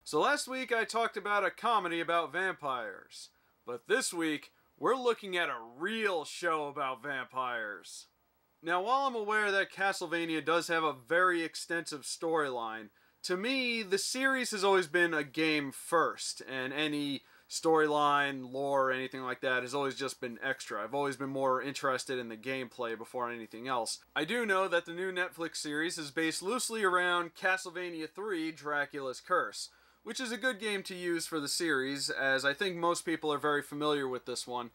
So last week I talked about a comedy about vampires, but this week we're looking at a real show about vampires. Now, while I'm aware that Castlevania does have a very extensive storyline, to me the series has always been a game first, and any storyline, lore, anything like that has always just been extra. I've always been more interested in the gameplay before anything else. I do know that the new Netflix series is based loosely around Castlevania 3: Dracula's Curse, which is a good game to use for the series, as I think most people are very familiar with this one.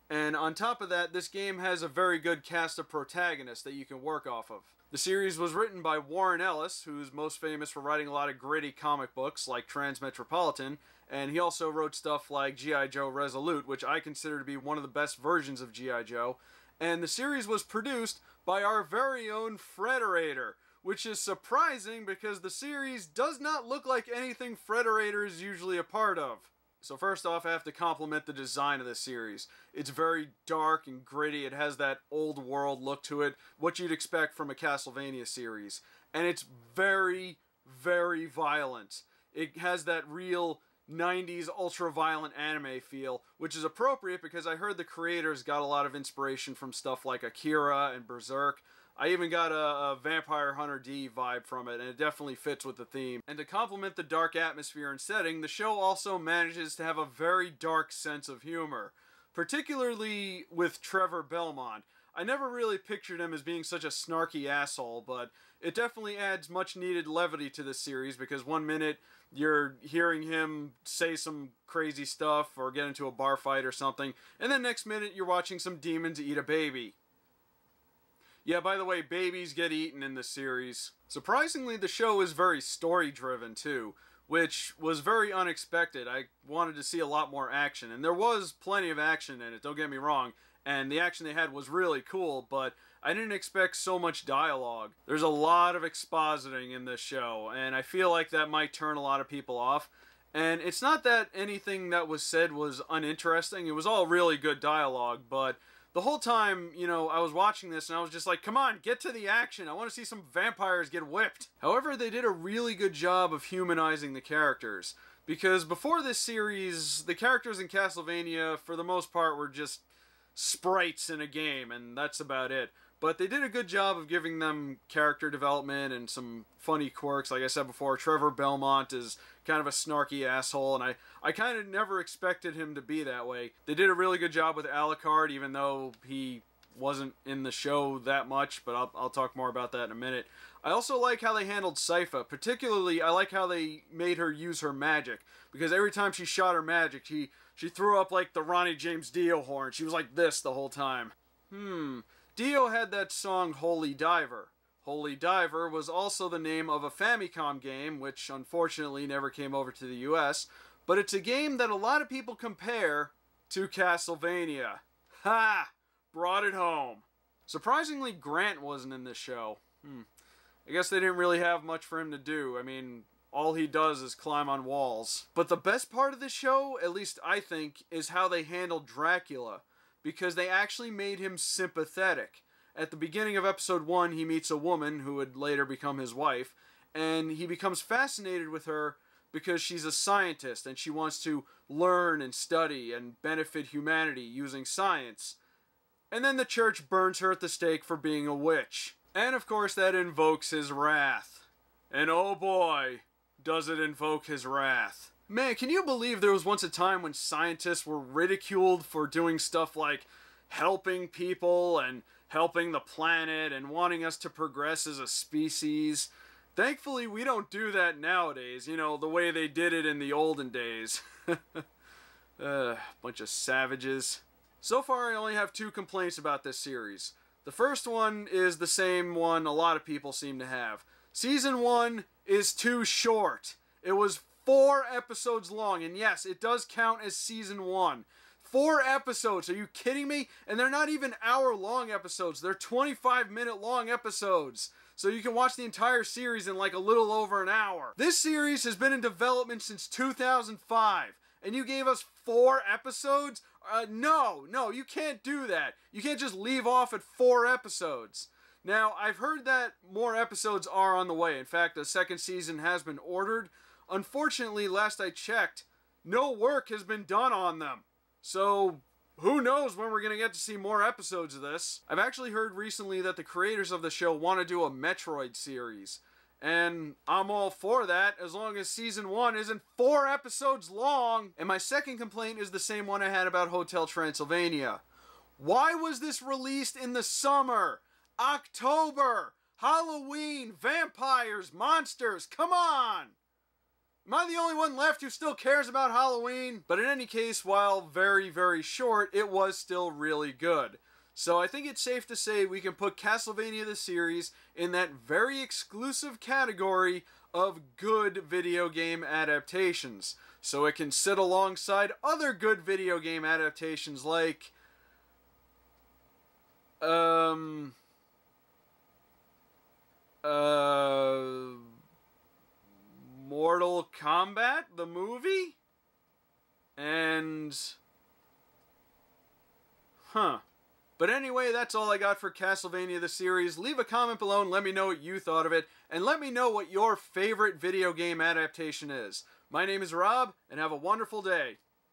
And on top of that, this game has a very good cast of protagonists that you can work off of. The series was written by Warren Ellis, who's most famous for writing a lot of gritty comic books like Transmetropolitan, and he also wrote stuff like G.I. Joe Resolute, which I consider to be one of the best versions of G.I. Joe. And the series was produced by our very own Frederator, which is surprising because the series does not look like anything Frederator is usually a part of. So first off, I have to compliment the design of this series. It's very dark and gritty. It has that old world look to it, what you'd expect from a Castlevania series. And it's very, very violent. It has that real 90s ultra-violent anime feel, which is appropriate because I heard the creators got a lot of inspiration from stuff like Akira and Berserk. I even got a Vampire Hunter D vibe from it, and it definitely fits with the theme. And to complement the dark atmosphere and setting, the show also manages to have a very dark sense of humor, particularly with Trevor Belmont. I never really pictured him as being such a snarky asshole, but it definitely adds much needed levity to this series, because one minute you're hearing him say some crazy stuff or get into a bar fight or something, and then next minute you're watching some demons eat a baby. Yeah, by the way, babies get eaten in this series. Surprisingly, the show is very story-driven, too, which was very unexpected. I wanted to see a lot more action, and there was plenty of action in it, don't get me wrong, and the action they had was really cool, but I didn't expect so much dialogue. There's a lot of expositing in this show, and I feel like that might turn a lot of people off. And it's not that anything that was said was uninteresting, it was all really good dialogue, but the whole time, you know, I was watching this and I was just like, come on, get to the action. I want to see some vampires get whipped. However, they did a really good job of humanizing the characters. Because before this series, the characters in Castlevania, for the most part, were just sprites in a game, and that's about it. But they did a good job of giving them character development and some funny quirks. Like I said before, Trevor Belmont is kind of a snarky asshole, and I kind of never expected him to be that way. They did a really good job with Alucard, even though he wasn't in the show that much, but I'll talk more about that in a minute. I also like how they handled Sypha. Particularly, I like how they made her use her magic, because every time she shot her magic, she threw up like the Ronnie James Dio horn. She was like this the whole time. Dio had that song Holy Diver. Holy Diver was also the name of a Famicom game, which unfortunately never came over to the US, but it's a game that a lot of people compare to Castlevania. Ha! Brought it home. Surprisingly, Grant wasn't in this show. I guess they didn't really have much for him to do. I mean, all he does is climb on walls. But the best part of the show, at least I think, is how they handled Dracula, because they actually made him sympathetic. At the beginning of episode 1, he meets a woman who would later become his wife, and he becomes fascinated with her because she's a scientist and she wants to learn and study and benefit humanity using science. And then the church burns her at the stake for being a witch. And of course that invokes his wrath. And oh boy, does it invoke his wrath. Man, can you believe there was once a time when scientists were ridiculed for doing stuff like helping people and helping the planet and wanting us to progress as a species? Thankfully, we don't do that nowadays, you know, the way they did it in the olden days. Bunch of savages. So far, I only have 2 complaints about this series. The first one is the same one a lot of people seem to have. Season 1 is too short. It was 4 episodes long, and yes, it does count as Season 1. 4 episodes, are you kidding me? And they're not even hour-long episodes, they're 25-minute long episodes. So you can watch the entire series in like a little over an hour. This series has been in development since 2005, and you gave us 4 episodes? No, you can't do that. You can't just leave off at 4 episodes. Now, I've heard that more episodes are on the way. In fact, a second season has been ordered. unfortunately, last I checked, no work has been done on them. So, who knows when we're going to get to see more episodes of this. I've actually heard recently that the creators of the show want to do a Metroid series. And I'm all for that, as long as season 1 isn't 4 episodes long. And my second complaint is the same one I had about Hotel Transylvania. Why was this released in the summer? October! Halloween! Vampires! Monsters! Come on! Am I the only one left who still cares about Halloween? But in any case, while very, very short, it was still really good. So I think it's safe to say we can put Castlevania the series in that very exclusive category of good video game adaptations. So it can sit alongside other good video game adaptations like Mortal Kombat, the movie? And... But anyway, that's all I got for Castlevania the series. Leave a comment below and let me know what you thought of it. And let me know what your favorite video game adaptation is. My name is Rob, and have a wonderful day.